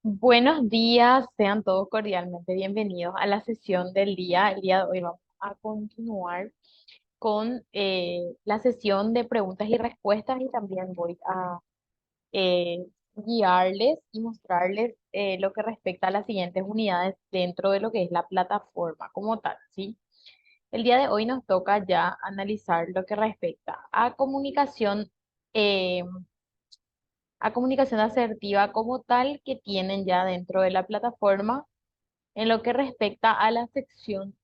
Buenos días, sean todos cordialmente bienvenidos a la sesión del día. El día de hoy vamos a continuar con la sesión de preguntas y respuestas y también voy a guiarles y mostrarles lo que respecta a las siguientes unidades dentro de lo que es la plataforma como tal, ¿sí? El día de hoy nos toca ya analizar lo que respecta eh, a comunicación asertiva como tal que tienen ya dentro de la plataforma en lo que respecta a la sección,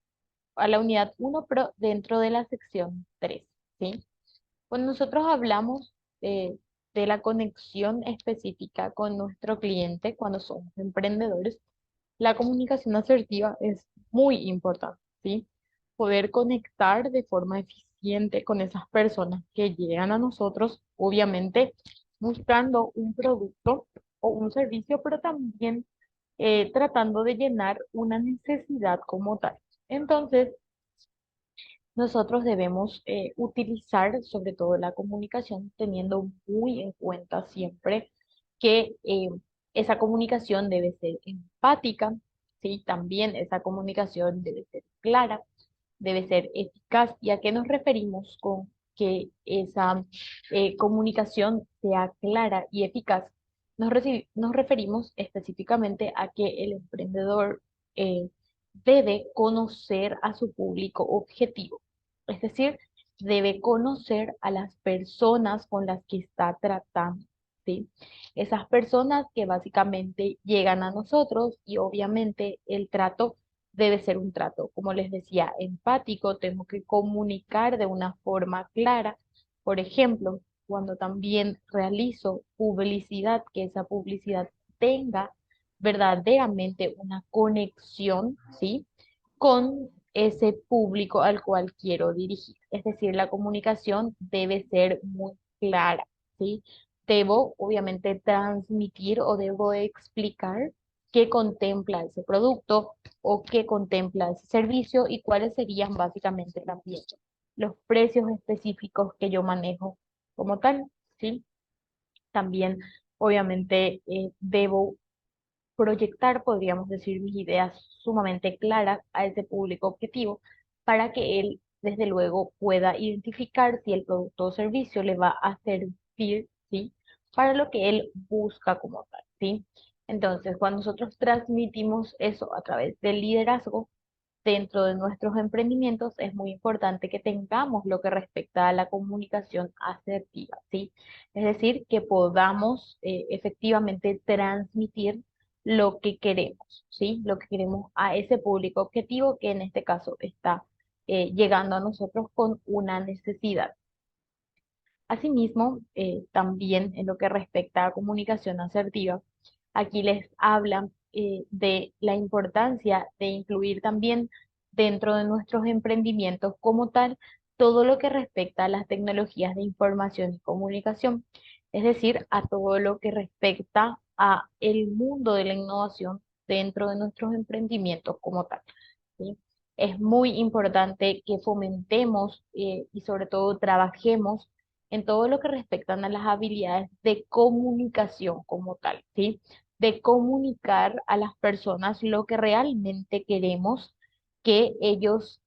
a la unidad uno pero dentro de la sección 3, ¿sí? Cuando nosotros hablamos de la conexión específica con nuestro cliente, cuando somos emprendedores, la comunicación asertiva es muy importante, ¿sí? Poder conectar de forma eficiente con esas personas que llegan a nosotros, obviamente buscando un producto o un servicio, pero también tratando de llenar una necesidad como tal. Entonces, nosotros debemos utilizar sobre todo la comunicación teniendo muy en cuenta siempre que esa comunicación debe ser empática, ¿sí? También esa comunicación debe ser clara, debe ser eficaz. ¿Y a qué nos referimos con que esa comunicación sea clara y eficaz? Nos referimos específicamente a que el emprendedor eh, debe conocer a su público objetivo, es decir, debe conocer a las personas con las que está tratando, ¿sí? Esas personas que básicamente llegan a nosotros y obviamente el trato debe ser un trato, como les decía, empático, tengo que comunicar de una forma clara. Por ejemplo, cuando también realizo publicidad, que esa publicidad tenga verdaderamente una conexión, ¿sí? Con ese público al cual quiero dirigir. Es decir, la comunicación debe ser muy clara, ¿sí? Debo, obviamente, transmitir o debo explicar qué contempla ese producto o qué contempla ese servicio y cuáles serían básicamente también los precios específicos que yo manejo como tal, ¿sí? También, obviamente, debo proyectar, podríamos decir, mis ideas sumamente claras a ese público objetivo para que él, desde luego, pueda identificar si el producto o servicio le va a servir, ¿sí? Para lo que él busca como tal, ¿sí? Entonces, cuando nosotros transmitimos eso a través del liderazgo, dentro de nuestros emprendimientos es muy importante que tengamos lo que respecta a la comunicación asertiva, ¿sí? Es decir, que podamos efectivamente transmitir lo que queremos, ¿sí? Lo que queremos a ese público objetivo que en este caso está llegando a nosotros con una necesidad. Asimismo, también en lo que respecta a comunicación asertiva, aquí les hablan de la importancia de incluir también dentro de nuestros emprendimientos como tal todo lo que respecta a las tecnologías de información y comunicación, es decir, a todo lo que respecta a el mundo de la innovación dentro de nuestros emprendimientos como tal, ¿sí? Es muy importante que fomentemos y sobre todo trabajemos en todo lo que respectan a las habilidades de comunicación como tal, ¿sí? De comunicar a las personas lo que realmente queremos que ellos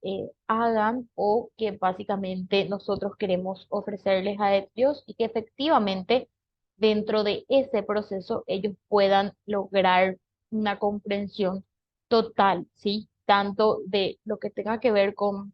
hagan o que básicamente nosotros queremos ofrecerles a ellos y que efectivamente dentro de ese proceso ellos puedan lograr una comprensión total, ¿sí? Tanto de lo que tenga que ver con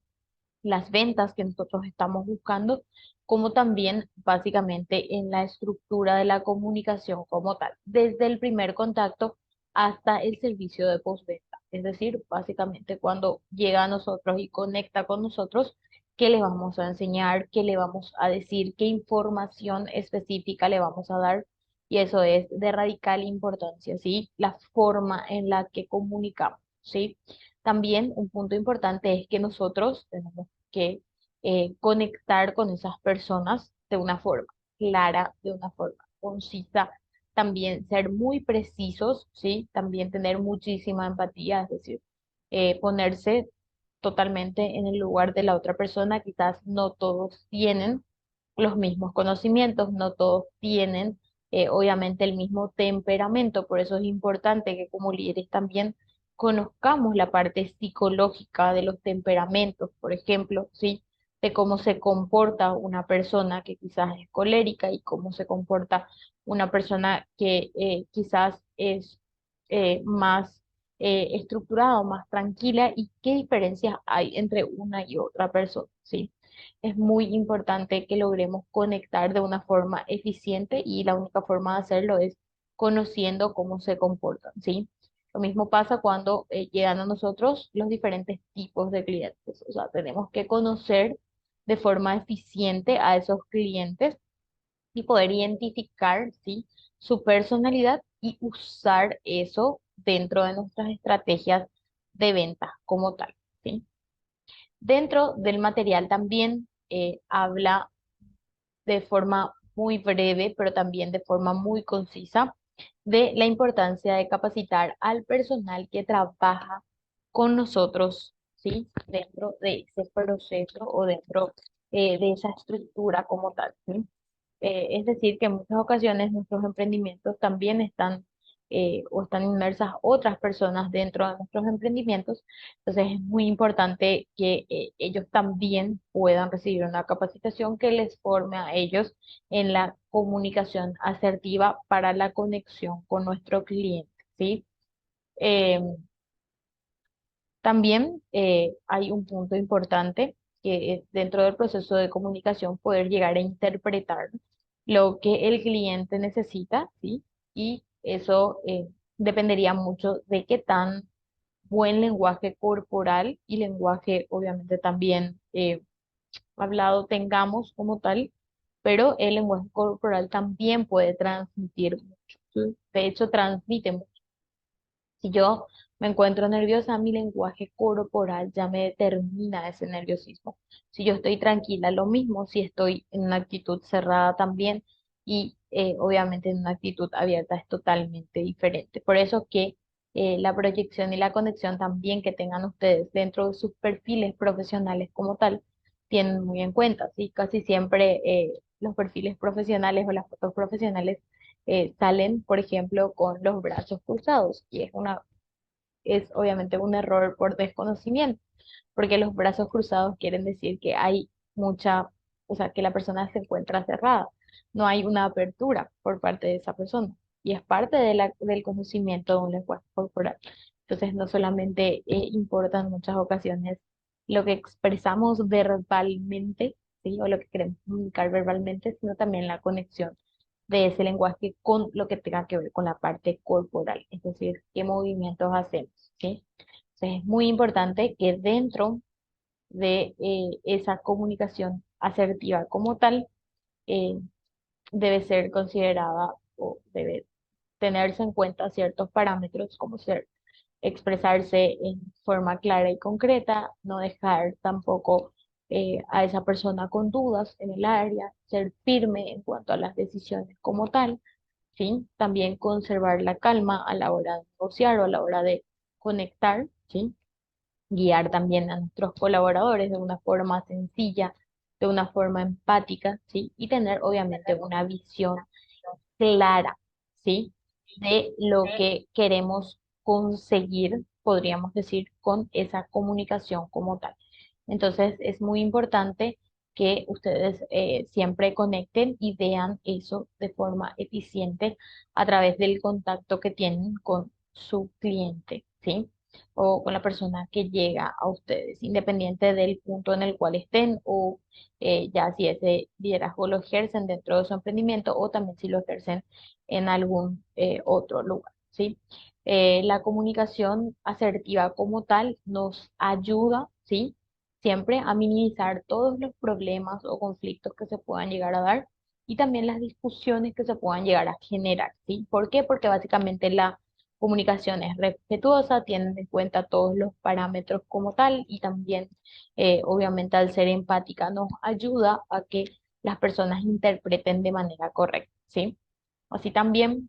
las ventas que nosotros estamos buscando, como también básicamente en la estructura de la comunicación como tal, desde el primer contacto hasta el servicio de postventa. Es decir, básicamente cuando llega a nosotros y conecta con nosotros, qué le vamos a enseñar, qué le vamos a decir, qué información específica le vamos a dar. Y eso es de radical importancia, ¿sí? La forma en la que comunicamos, ¿sí? También un punto importante es que nosotros tenemos que conectar con esas personas de una forma clara, de una forma concisa, también ser muy precisos, ¿sí? También tener muchísima empatía, es decir, ponerse totalmente en el lugar de la otra persona. Quizás no todos tienen los mismos conocimientos, no todos tienen obviamente el mismo temperamento. Por eso es importante que como líderes también conozcamos la parte psicológica de los temperamentos, por ejemplo, ¿sí? De cómo se comporta una persona que quizás es colérica y cómo se comporta una persona que quizás es más estructurada o más tranquila y qué diferencias hay entre una y otra persona, ¿sí? Es muy importante que logremos conectar de una forma eficiente y la única forma de hacerlo es conociendo cómo se comportan, ¿sí? Lo mismo pasa cuando llegan a nosotros los diferentes tipos de clientes. O sea, tenemos que conocer de forma eficiente a esos clientes y poder identificar, ¿sí? Su personalidad y usar eso dentro de nuestras estrategias de venta como tal, ¿sí? Dentro del material también habla de forma muy breve, pero también de forma muy concisa, de la importancia de capacitar al personal que trabaja con nosotros, ¿sí? Dentro de ese proceso o dentro de esa estructura como tal, ¿sí? Es decir, que en muchas ocasiones nuestros emprendimientos también están o están inmersas otras personas dentro de nuestros emprendimientos. Entonces es muy importante que ellos también puedan recibir una capacitación que les forme a ellos en la comunicación asertiva para la conexión con nuestro cliente, ¿sí? Eh, También hay un punto importante que es dentro del proceso de comunicación poder llegar a interpretar lo que el cliente necesita, ¿sí? Y eso dependería mucho de qué tan buen lenguaje corporal y lenguaje obviamente también hablado tengamos como tal, pero el lenguaje corporal también puede transmitir mucho, ¿sí? De hecho, transmite mucho. Si yo me encuentro nerviosa, mi lenguaje corporal ya me determina ese nerviosismo. Si yo estoy tranquila, lo mismo si estoy en una actitud cerrada también y obviamente en una actitud abierta es totalmente diferente. Por eso que la proyección y la conexión también que tengan ustedes dentro de sus perfiles profesionales como tal, tienen muy en cuenta, ¿sí? Casi siempre los perfiles profesionales o las fotos profesionales salen, por ejemplo, con los brazos cruzados y es obviamente un error por desconocimiento, porque los brazos cruzados quieren decir que hay mucha, o sea, que la persona se encuentra cerrada, no hay una apertura por parte de esa persona y es parte de del conocimiento de un lenguaje corporal. Entonces, no solamente importa en muchas ocasiones lo que expresamos verbalmente, ¿sí? O lo que queremos comunicar verbalmente, sino también la conexión de ese lenguaje con lo que tenga que ver con la parte corporal, es decir, qué movimientos hacemos, ¿sí? Entonces es muy importante que dentro de esa comunicación asertiva como tal, eh, debe ser considerada o debe tenerse en cuenta ciertos parámetros como ser expresarse en forma clara y concreta, no dejar tampoco a esa persona con dudas en el área, ser firme en cuanto a las decisiones como tal, ¿sí? También conservar la calma a la hora de negociar o a la hora de conectar, ¿sí? Guiar también a nuestros colaboradores de una forma sencilla, de una forma empática, ¿sí? Y tener obviamente una visión clara, ¿sí? De lo que queremos conseguir, podríamos decir, con esa comunicación como tal. Entonces, es muy importante que ustedes siempre conecten y vean eso de forma eficiente a través del contacto que tienen con su cliente, ¿sí? O con la persona que llega a ustedes, independiente del punto en el cual estén o ya si ese liderazgo lo ejercen dentro de su emprendimiento o también si lo ejercen en algún otro lugar, ¿sí? La comunicación asertiva como tal nos ayuda, ¿sí? Siempre a minimizar todos los problemas o conflictos que se puedan llegar a dar y también las discusiones que se puedan llegar a generar, ¿sí? ¿Por qué? Porque básicamente la comunicación es respetuosa, tienen en cuenta todos los parámetros como tal y también, obviamente, al ser empática nos ayuda a que las personas interpreten de manera correcta, ¿sí? Así también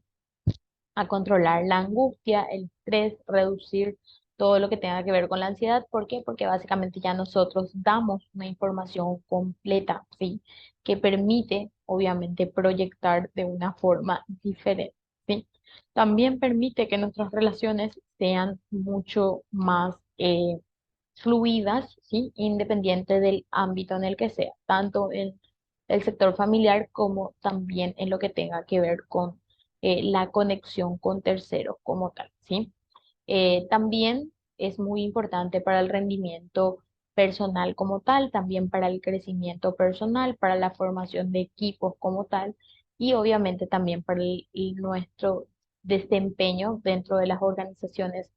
a controlar la angustia, el estrés, reducir todo lo que tenga que ver con la ansiedad. ¿Por qué? Porque básicamente ya nosotros damos una información completa, ¿sí? Que permite obviamente proyectar de una forma diferente, ¿sí? También permite que nuestras relaciones sean mucho más fluidas, ¿sí? Independiente del ámbito en el que sea, tanto en el sector familiar como también en lo que tenga que ver con la conexión con terceros como tal, ¿sí? También es muy importante para el rendimiento personal como tal, también para el crecimiento personal, para la formación de equipos como tal y obviamente también para nuestro desempeño dentro de las organizaciones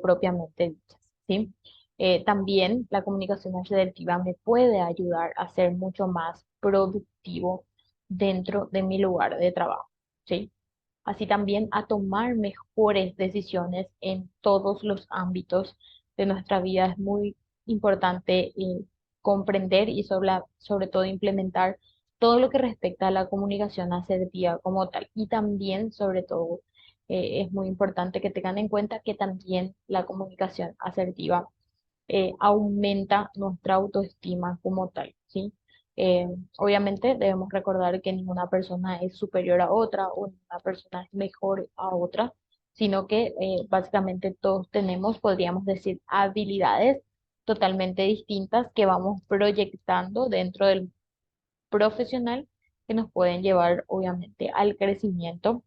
propiamente dichas, ¿sí? También la comunicación asertiva me puede ayudar a ser mucho más productivo dentro de mi lugar de trabajo, ¿sí? Así también a tomar mejores decisiones en todos los ámbitos de nuestra vida. Es muy importante comprender y sobre todo implementar todo lo que respecta a la comunicación asertiva como tal. Y también, sobre todo, es muy importante que tengan en cuenta que también la comunicación asertiva aumenta nuestra autoestima como tal, ¿sí? Eh, Obviamente debemos recordar que ninguna persona es superior a otra o ninguna persona es mejor a otra, sino que básicamente todos tenemos, podríamos decir, habilidades totalmente distintas que vamos proyectando dentro del profesional que nos pueden llevar, obviamente, al crecimiento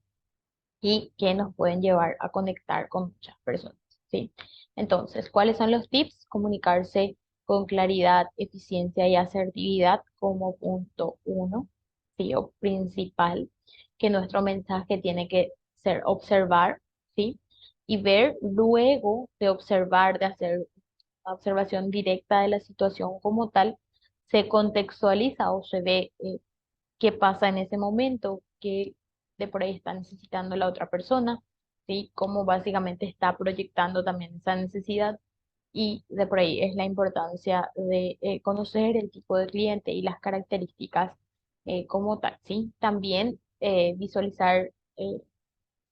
y que nos pueden llevar a conectar con muchas personas, ¿sí? Entonces, ¿cuáles son los tips? Comunicarse con claridad, eficiencia y asertividad como punto uno, ¿sí? O principal, que nuestro mensaje tiene que ser observar, ¿sí? Y ver luego de observar, de hacer una observación directa de la situación como tal, se contextualiza o se ve qué pasa en ese momento, qué de por ahí está necesitando la otra persona, ¿sí? Cómo básicamente está proyectando también esa necesidad y de por ahí es la importancia de conocer el tipo de cliente y las características como tal, ¿sí? También visualizar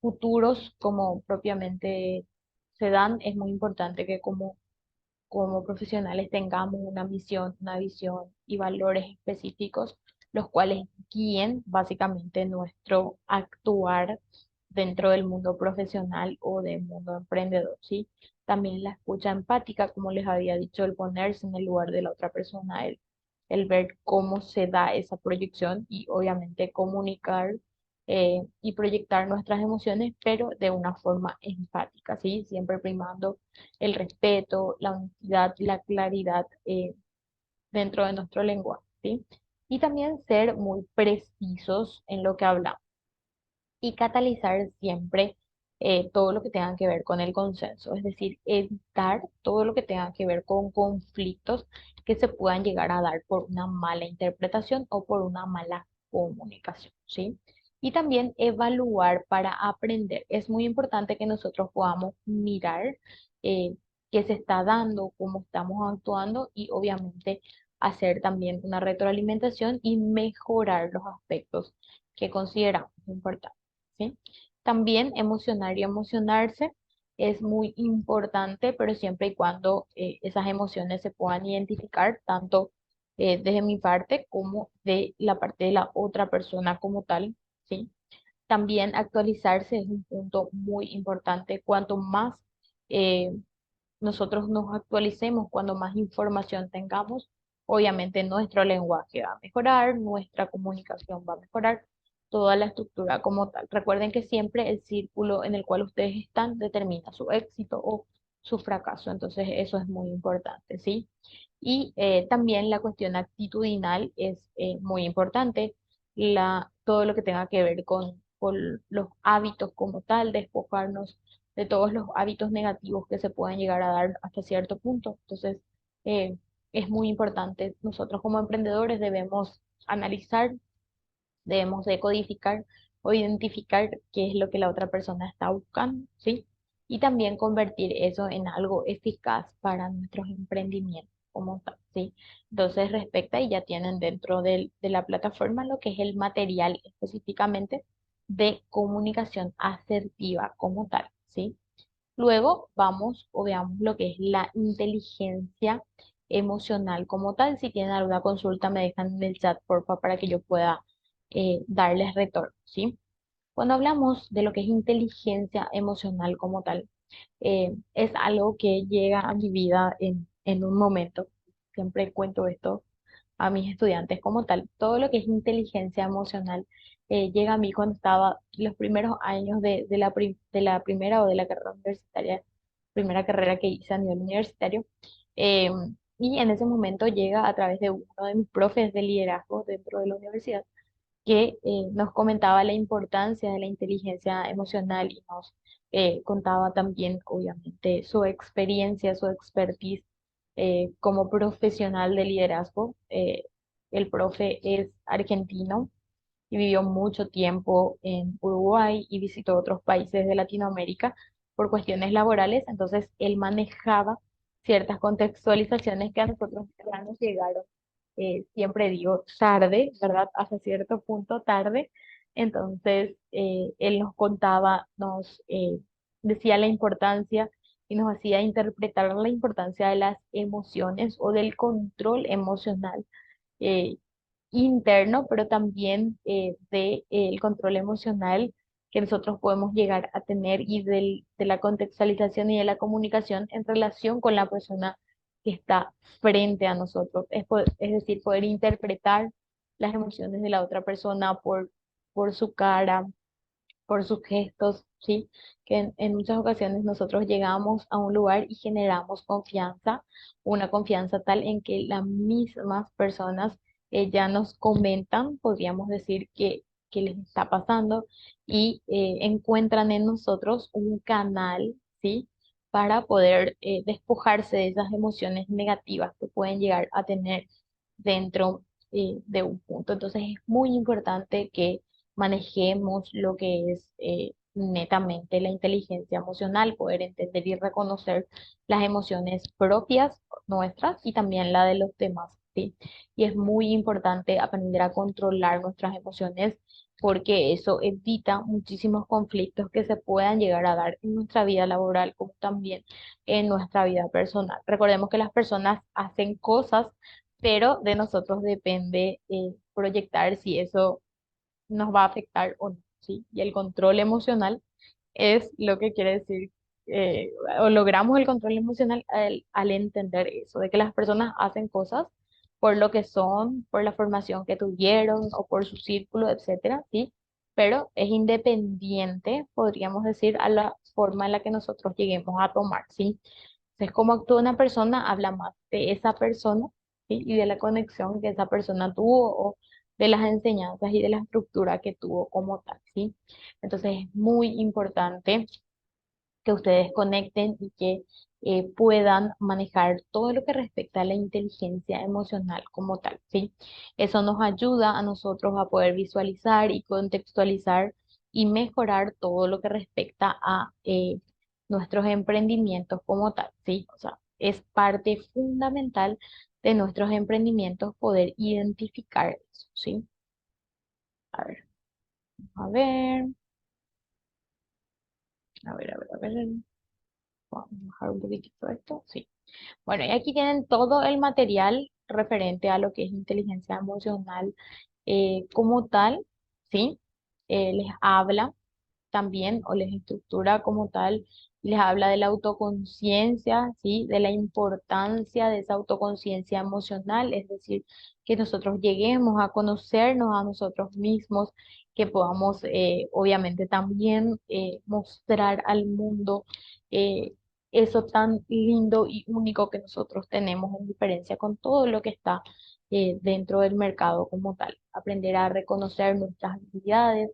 futuros como propiamente se dan, es muy importante que como profesionales tengamos una misión, una visión y valores específicos, los cuales guíen básicamente nuestro actuar dentro del mundo profesional o del mundo emprendedor, ¿sí? También la escucha empática, como les había dicho, el ponerse en el lugar de la otra persona, el ver cómo se da esa proyección y obviamente comunicar y proyectar nuestras emociones, pero de una forma empática, ¿sí? Siempre primando el respeto, la honestidad, la claridad dentro de nuestro lenguaje, ¿sí? Y también ser muy precisos en lo que hablamos y catalizar siempre todo lo que tenga que ver con el consenso, es decir, evitar todo lo que tenga que ver con conflictos que se puedan llegar a dar por una mala interpretación o por una mala comunicación, ¿sí? Y también evaluar para aprender. Es muy importante que nosotros podamos mirar eh, qué se está dando, cómo estamos actuando y obviamente hacer también una retroalimentación y mejorar los aspectos que consideramos importantes. ¿Sí? También emocionar y emocionarse es muy importante, pero siempre y cuando esas emociones se puedan identificar, tanto desde mi parte como de la parte de la otra persona como tal, ¿sí? También actualizarse es un punto muy importante. Cuanto más eh, nosotros nos actualicemos, cuando más información tengamos, obviamente nuestro lenguaje va a mejorar, nuestra comunicación va a mejorar, toda la estructura como tal. Recuerden que siempre el círculo en el cual ustedes están determina su éxito o su fracaso, entonces eso es muy importante, ¿sí? Y también la cuestión actitudinal es muy importante, todo lo que tenga que ver con los hábitos como tal, despojarnos de todos los hábitos negativos que se pueden llegar a dar hasta cierto punto. Entonces, eh, es muy importante. Nosotros como emprendedores debemos analizar, debemos decodificar o identificar qué es lo que la otra persona está buscando, ¿sí? Y también convertir eso en algo eficaz para nuestros emprendimientos como tal, ¿sí? Entonces, respecta y ya tienen dentro de la plataforma lo que es el material específicamente de comunicación asertiva como tal, ¿sí? Luego vamos o veamos lo que es la inteligencia emocional como tal. Si tienen alguna consulta, me dejan en el chat, porfa, para que yo pueda darles retorno, ¿sí? Cuando hablamos de lo que es inteligencia emocional como tal, es algo que llega a mi vida en un momento. Siempre cuento esto a mis estudiantes como tal. Todo lo que es inteligencia emocional llega a mí cuando estaba los primeros años de la primera o de la carrera universitaria, primera carrera que hice a nivel universitario. eh, y en ese momento llega a través de uno de mis profes de liderazgo dentro de la universidad que nos comentaba la importancia de la inteligencia emocional y nos contaba también, obviamente, su experiencia, su expertise como profesional de liderazgo. El profe es argentino y vivió mucho tiempo en Uruguay y visitó otros países de Latinoamérica por cuestiones laborales, entonces él manejaba ciertas contextualizaciones que a nosotros ya nos llegaron, siempre digo tarde, ¿verdad? Hasta cierto punto tarde. Entonces, él nos contaba, nos decía la importancia y nos hacía interpretar la importancia de las emociones o del control emocional eh, interno, pero también de el control emocional que nosotros podemos llegar a tener y de la contextualización y de la comunicación en relación con la persona que está frente a nosotros. Es decir, poder interpretar las emociones de la otra persona por su cara, por sus gestos, ¿sí? Que en muchas ocasiones nosotros llegamos a un lugar y generamos confianza, una confianza tal en que las mismas personas ya nos comentan, podríamos decir, que les está pasando y encuentran en nosotros un canal, ¿sí? Para poder despojarse de esas emociones negativas que pueden llegar a tener dentro de un punto. Entonces es muy importante que manejemos lo que es netamente la inteligencia emocional, poder entender y reconocer las emociones propias nuestras y también la de los demás, ¿sí? Y es muy importante aprender a controlar nuestras emociones porque eso evita muchísimos conflictos que se puedan llegar a dar en nuestra vida laboral como también en nuestra vida personal. Recordemos que las personas hacen cosas, pero de nosotros depende proyectar si eso nos va a afectar o no, ¿sí? Y el control emocional es lo que quiere decir, o logramos el control emocional al entender eso, de que las personas hacen cosas por lo que son, por la formación que tuvieron o por su círculo, etcétera, ¿sí? Pero es independiente, podríamos decir, a la forma en la que nosotros lleguemos a tomar, ¿sí? Entonces, cómo actúa una persona habla más de esa persona, ¿sí? Y de la conexión que esa persona tuvo o de las enseñanzas y de la estructura que tuvo como tal, ¿sí? Entonces es muy importante que ustedes conecten y que puedan manejar todo lo que respecta a la inteligencia emocional como tal, ¿sí? Eso nos ayuda a nosotros a poder visualizar y contextualizar y mejorar todo lo que respecta a nuestros emprendimientos como tal, ¿sí? O sea, es parte fundamental de nuestros emprendimientos poder identificar eso, ¿sí? A ver, a ver, a ver. Vamos a bajar un poquitito esto. Sí. Bueno, y aquí tienen todo el material referente a lo que es inteligencia emocional como tal, ¿sí? Les habla también o les estructura como tal, les habla de la autoconciencia, ¿sí? De la importancia de esa autoconciencia emocional, es decir, que nosotros lleguemos a conocernos a nosotros mismos, que podamos obviamente también mostrar al mundo eso tan lindo y único que nosotros tenemos en diferencia con todo lo que está dentro del mercado como tal. Aprender a reconocer nuestras habilidades,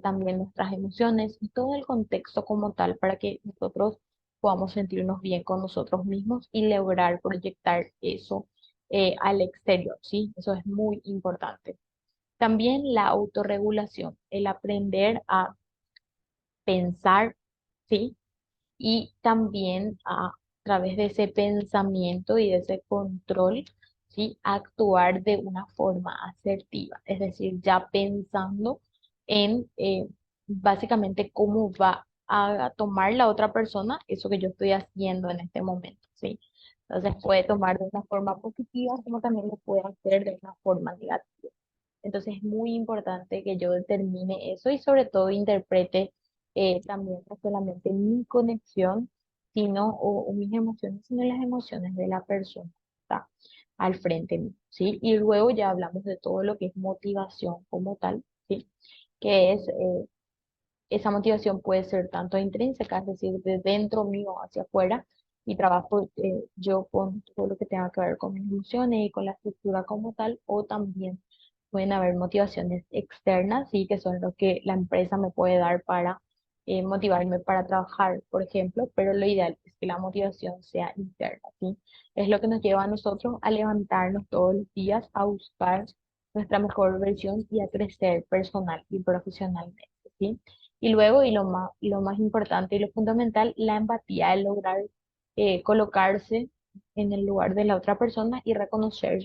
también nuestras emociones y todo el contexto como tal para que nosotros podamos sentirnos bien con nosotros mismos y lograr proyectar eso al exterior, ¿sí? Eso es muy importante. También la autorregulación, el aprender a pensar, ¿sí? Y también a través de ese pensamiento y de ese control, ¿sí? Actuar de una forma asertiva, es decir, ya pensando en básicamente cómo va a tomar la otra persona eso que yo estoy haciendo en este momento, ¿sí? Entonces puede tomar de una forma positiva como también lo puede hacer de una forma negativa. Entonces es muy importante que yo determine eso y sobre todo interprete también no solamente mi conexión, sino o mis emociones, sino las emociones de la persona que está al frente mío, ¿sí? Y luego ya hablamos de todo lo que es motivación como tal, ¿sí? Que es esa motivación puede ser tanto intrínseca, es decir, de dentro mío hacia afuera, y trabajo yo con todo lo que tenga que ver con mis emociones y con la estructura como tal, o también pueden haber motivaciones externas, sí, que son lo que la empresa me puede dar para motivarme para trabajar, por ejemplo, pero lo ideal es que la motivación sea interna, ¿sí? Es lo que nos lleva a nosotros a levantarnos todos los días, a buscar nuestra mejor versión y a crecer personal y profesionalmente, ¿sí? Y luego, lo más importante y lo fundamental, la empatía, el lograr colocarse en el lugar de la otra persona y reconocer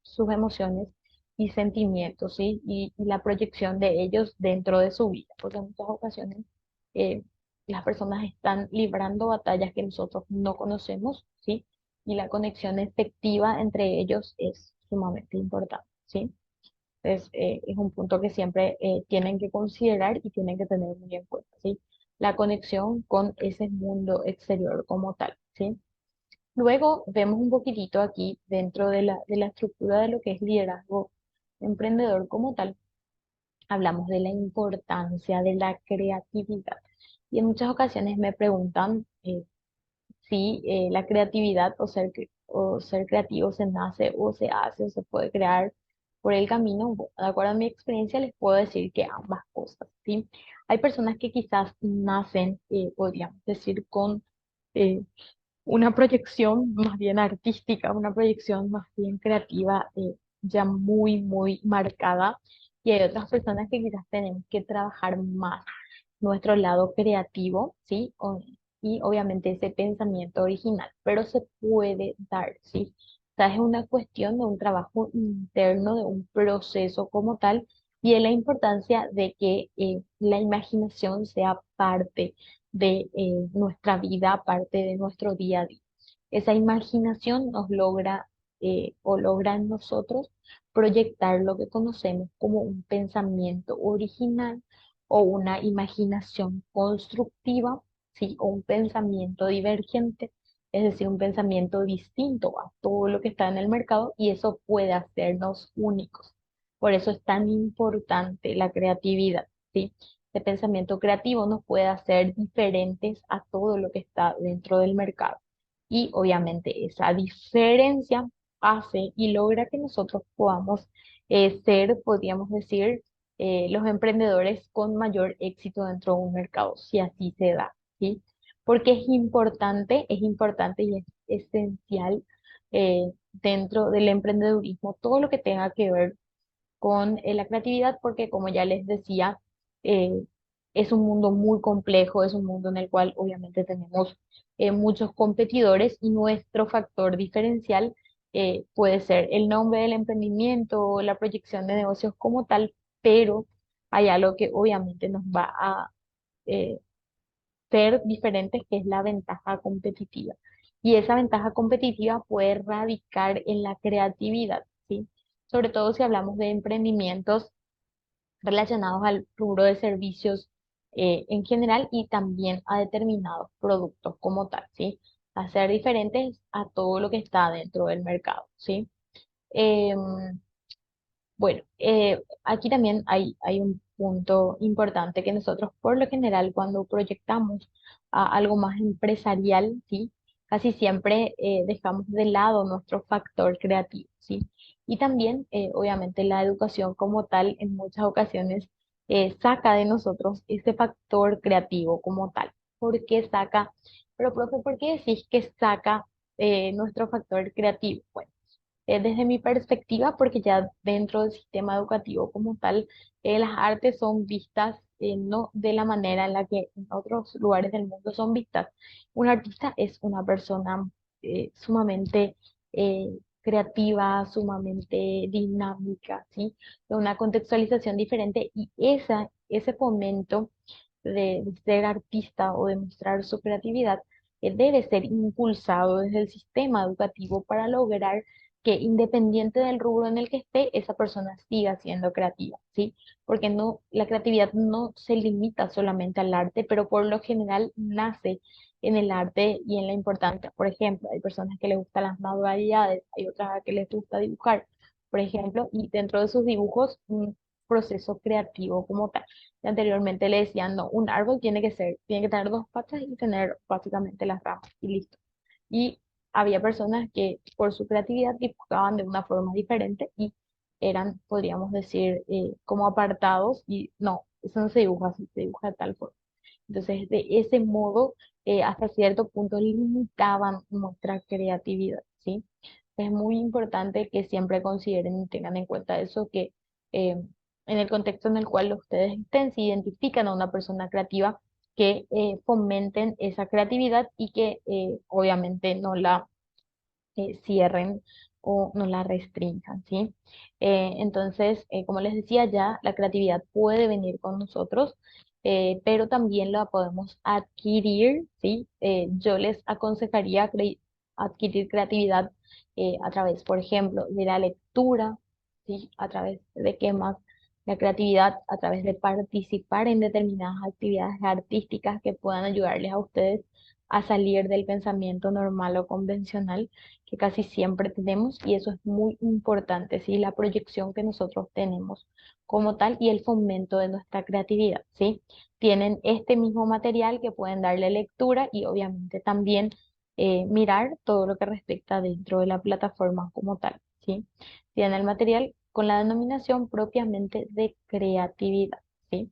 sus emociones y sentimientos, ¿sí? Y la proyección de ellos dentro de su vida, porque en muchas ocasiones eh, las personas están librando batallas que nosotros no conocemos, ¿sí? Y la conexión efectiva entre ellos es sumamente importante, ¿sí? Es un punto que siempre tienen que considerar y tienen que tener muy en cuenta, ¿sí? La conexión con ese mundo exterior como tal, ¿sí? Luego vemos un poquitito aquí dentro de la estructura de lo que es liderazgo emprendedor como tal, hablamos de la importancia de la creatividad. Y en muchas ocasiones me preguntan si la creatividad o ser creativo se nace o se hace o se puede crear por el camino. Bueno, de acuerdo a mi experiencia, les puedo decir que ambas cosas, ¿sí? Hay personas que quizás nacen, podríamos decir, con eh, una proyección más bien artística, una proyección más bien creativa, ya muy, muy marcada. Y hay otras personas que quizás tenemos que trabajar más nuestro lado creativo, ¿sí? Y obviamente ese pensamiento original, pero se puede dar, ¿sí? O sea, es una cuestión de un trabajo interno, de un proceso como tal, y de la importancia de que la imaginación sea parte de nuestra vida, parte de nuestro día a día. Esa imaginación nos logra o logra en nosotros proyectar lo que conocemos como un pensamiento original o una imaginación constructiva, ¿sí? O un pensamiento divergente, es decir, un pensamiento distinto a todo lo que está en el mercado y eso puede hacernos únicos. Por eso es tan importante la creatividad, ¿sí? El pensamiento creativo nos puede hacer diferentes a todo lo que está dentro del mercado. Y obviamente esa diferencia hace y logra que nosotros podamos ser, podríamos decir, los emprendedores con mayor éxito dentro de un mercado, si así se da, ¿sí? Porque es importante y es esencial dentro del emprendedurismo todo lo que tenga que ver con la creatividad, porque como ya les decía, eh, es un mundo muy complejo, es un mundo en el cual obviamente tenemos muchos competidores y nuestro factor diferencial puede ser el nombre del emprendimiento, la proyección de negocios como tal, pero hay algo que obviamente nos va a eh, ser diferentes, que es la ventaja competitiva. Y esa ventaja competitiva puede radicar en la creatividad, ¿sí? Sobre todo si hablamos de emprendimientos relacionados al rubro de servicios en general y también a determinados productos como tal, ¿sí? A ser diferentes a todo lo que está dentro del mercado, ¿sí? Em, bueno, aquí también hay un punto importante que nosotros, por lo general, cuando proyectamos a algo más empresarial, ¿sí? Casi siempre dejamos de lado nuestro factor creativo, ¿sí? Y también, obviamente, la educación como tal, en muchas ocasiones, saca de nosotros ese factor creativo como tal. ¿Por qué saca? Pero, profe, ¿por qué decís que saca nuestro factor creativo? Bueno, desde mi perspectiva, porque ya dentro del sistema educativo como tal, las artes son vistas no de la manera en la que en otros lugares del mundo son vistas. Un artista es una persona sumamente creativa, sumamente dinámica, ¿sí? De una contextualización diferente y ese fomento de ser artista o de mostrar su creatividad debe ser impulsado desde el sistema educativo para lograr que independiente del rubro en el que esté, esa persona siga siendo creativa, ¿sí? Porque no, la creatividad no se limita solamente al arte, pero por lo general nace en el arte y en la importancia. Por ejemplo, hay personas que les gustan las manualidades, hay otras que les gusta dibujar, por ejemplo, y dentro de sus dibujos, un proceso creativo como tal. Y anteriormente le decían, no, un árbol tiene que tener dos patas y tener básicamente las ramas y listo. Y había personas que por su creatividad dibujaban de una forma diferente y eran, podríamos decir, como apartados y no, eso no se dibuja así, se dibuja de tal forma. Entonces, de ese modo, hasta cierto punto limitaban nuestra creatividad, ¿sí? Es muy importante que siempre consideren y tengan en cuenta eso, que en el contexto en el cual ustedes estén, si identifican a una persona creativa, que fomenten esa creatividad y que obviamente no la cierren o no la restrinjan, ¿sí? Entonces, como les decía ya, la creatividad puede venir con nosotros, pero también la podemos adquirir, ¿sí? Yo les aconsejaría adquirir creatividad a través, por ejemplo, de la lectura, ¿sí? A través de qué más, la creatividad a través de participar en determinadas actividades artísticas que puedan ayudarles a ustedes a salir del pensamiento normal o convencional que casi siempre tenemos y eso es muy importante, ¿sí? La proyección que nosotros tenemos como tal y el fomento de nuestra creatividad, ¿sí? Tienen este mismo material que pueden darle lectura y obviamente también mirar todo lo que respecta dentro de la plataforma como tal, ¿sí? Tienen el material con la denominación propiamente de creatividad, ¿sí?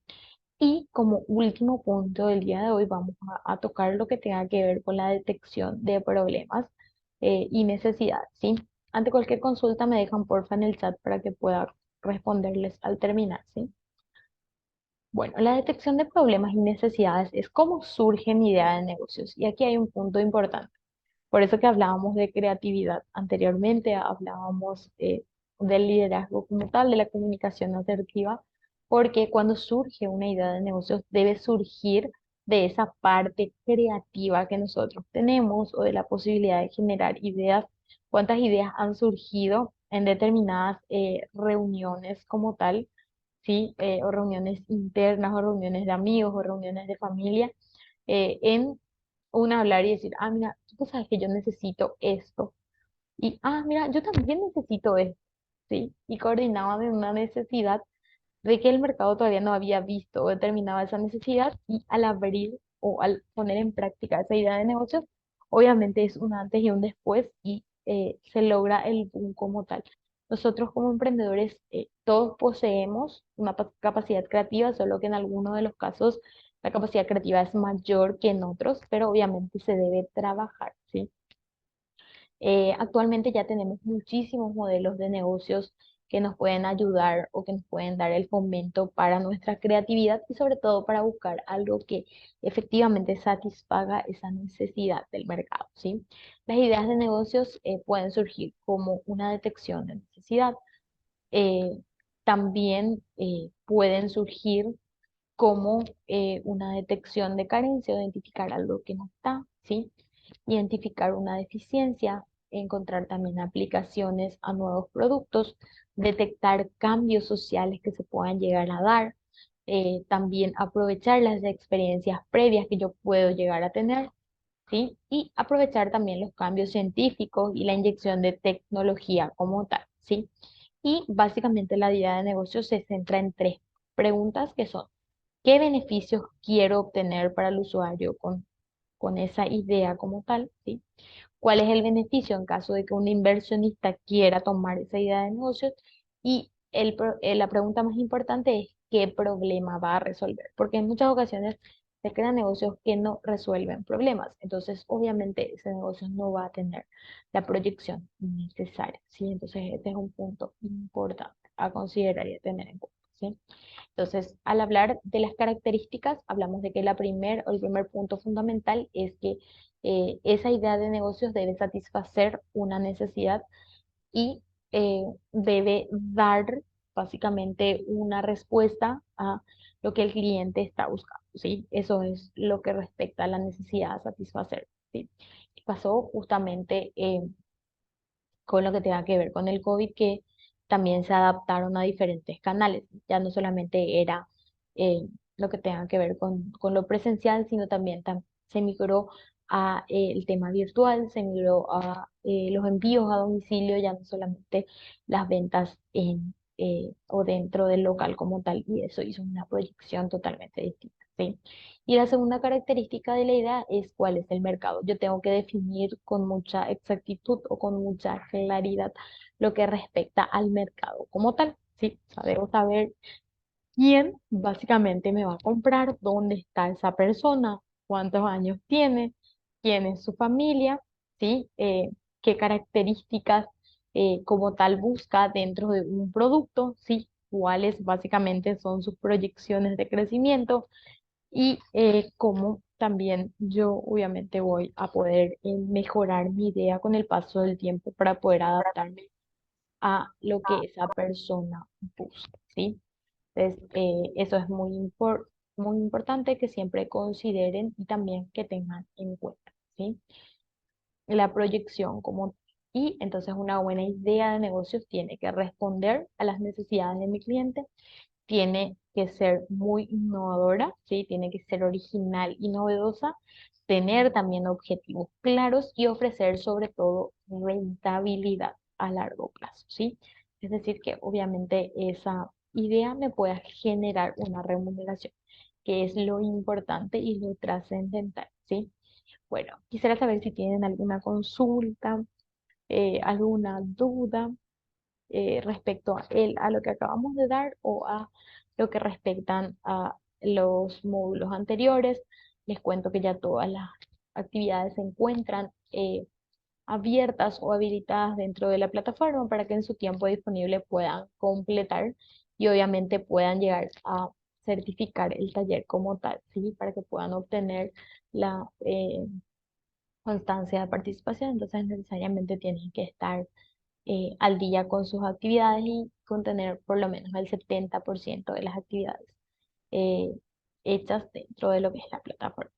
Y como último punto del día de hoy vamos a tocar lo que tenga que ver con la detección de problemas y necesidades, ¿sí? Ante cualquier consulta me dejan porfa en el chat para que pueda responderles al terminar, ¿sí? Bueno, la detección de problemas y necesidades es cómo surge mi idea de negocios. Y aquí hay un punto importante. Por eso que hablábamos de creatividad anteriormente, hablábamos del liderazgo como tal, de la comunicación asertiva, porque cuando surge una idea de negocios debe surgir de esa parte creativa que nosotros tenemos o de la posibilidad de generar ideas. ¿Cuántas ideas han surgido en determinadas reuniones como tal? ¿Sí? O reuniones internas o reuniones de amigos o reuniones de familia, en un hablar y decir, ah, mira, tú sabes que yo necesito esto. Y, ah, mira, yo también necesito esto, ¿sí? Y coordinaban en una necesidad de que el mercado todavía no había visto o determinaba esa necesidad y al abrir o al poner en práctica esa idea de negocio, obviamente es un antes y un después y se logra el boom como tal. Nosotros como emprendedores todos poseemos una capacidad creativa, solo que en algunos de los casos la capacidad creativa es mayor que en otros, pero obviamente se debe trabajar, ¿sí? Actualmente ya tenemos muchísimos modelos de negocios que nos pueden ayudar o que nos pueden dar el fomento para nuestra creatividad y sobre todo para buscar algo que efectivamente satisfaga esa necesidad del mercado, ¿sí? Las ideas de negocios pueden surgir como una detección de necesidad. eh, También pueden surgir como una detección de carencia, identificar algo que no está, ¿sí? Identificar una deficiencia, encontrar también aplicaciones a nuevos productos, detectar cambios sociales que se puedan llegar a dar, también aprovechar las experiencias previas que yo puedo llegar a tener, ¿sí? Y aprovechar también los cambios científicos y la inyección de tecnología como tal, ¿sí? Y básicamente la idea de negocio se centra en tres preguntas que son, ¿qué beneficios quiero obtener para el usuario con esa idea como tal? ¿Sí? ¿Cuál es el beneficio en caso de que un inversionista quiera tomar esa idea de negocios? Y la pregunta más importante es, ¿qué problema va a resolver? Porque en muchas ocasiones se crean negocios que no resuelven problemas. Entonces, obviamente, ese negocio no va a tener la proyección necesaria, ¿sí? Entonces, este es un punto importante a considerar y a tener en cuenta, ¿sí? Entonces, al hablar de las características, hablamos de que el primer punto fundamental es que esa idea de negocios debe satisfacer una necesidad y debe dar básicamente una respuesta a lo que el cliente está buscando, ¿sí? Eso es lo que respecta a la necesidad a satisfacer, ¿sí? ¿Qué pasó justamente? con lo que tenga que ver con el COVID, que también se adaptaron a diferentes canales. Ya no solamente era eh, lo que tenga que ver con lo presencial, sino también se migró a el tema virtual, se migró a los envíos a domicilio, ya no solamente las ventas o dentro del local como tal, y eso hizo una proyección totalmente distinta. ¿Sí? Y la segunda característica de la idea es cuál es el mercado. Yo tengo que definir con mucha exactitud o con mucha claridad lo que respecta al mercado como tal. Sí, o sea, debo saber quién básicamente me va a comprar, dónde está esa persona, cuántos años tiene, quién es su familia, ¿sí? Qué características como tal busca dentro de un producto, ¿sí? Cuáles básicamente son sus proyecciones de crecimiento y cómo también yo obviamente voy a poder mejorar mi idea con el paso del tiempo para poder adaptarme a lo que esa persona busca, ¿sí? Entonces, eso es muy importante que siempre consideren y también que tengan en cuenta, ¿sí? La proyección como. Y entonces una buena idea de negocios tiene que responder a las necesidades de mi cliente, tiene que ser muy innovadora, ¿sí? Tiene que ser original y novedosa, tener también objetivos claros y ofrecer sobre todo rentabilidad a largo plazo, ¿sí? Es decir, que obviamente esa idea me pueda generar una remuneración, que es lo importante y lo trascendental, ¿sí? Bueno, quisiera saber si tienen alguna consulta, alguna duda respecto a lo que acabamos de dar o a lo que respectan a los módulos anteriores. Les cuento que ya todas las actividades se encuentran abiertas o habilitadas dentro de la plataforma para que en su tiempo disponible puedan completar y obviamente puedan llegar a certificar el taller como tal, ¿sí? Para que puedan obtener la constancia de participación. Entonces necesariamente tienen que estar al día con sus actividades y contener por lo menos el 70% de las actividades eh, hechas dentro de lo que es la plataforma.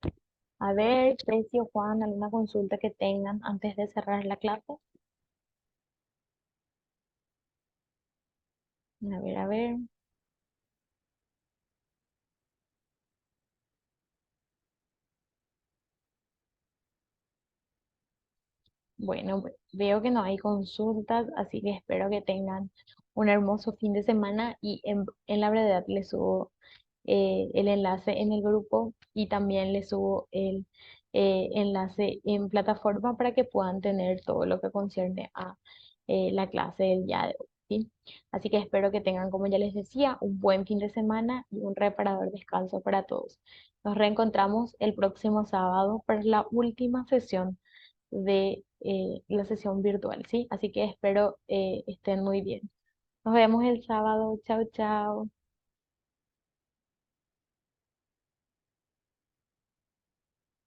A ver, Precio, Juan, ¿alguna consulta que tengan antes de cerrar la clase? A ver. Bueno, veo que no hay consultas, así que espero que tengan un hermoso fin de semana y en la brevedad les subo el enlace en el grupo y también les subo el enlace en plataforma para que puedan tener todo lo que concierne a la clase del día de hoy, ¿sí? Así que espero que tengan, como ya les decía, un buen fin de semana y un reparador descanso para todos. Nos reencontramos el próximo sábado para la última sesión de la sesión virtual, ¿sí? Así que espero estén muy bien. Nos vemos el sábado. Chao, chao.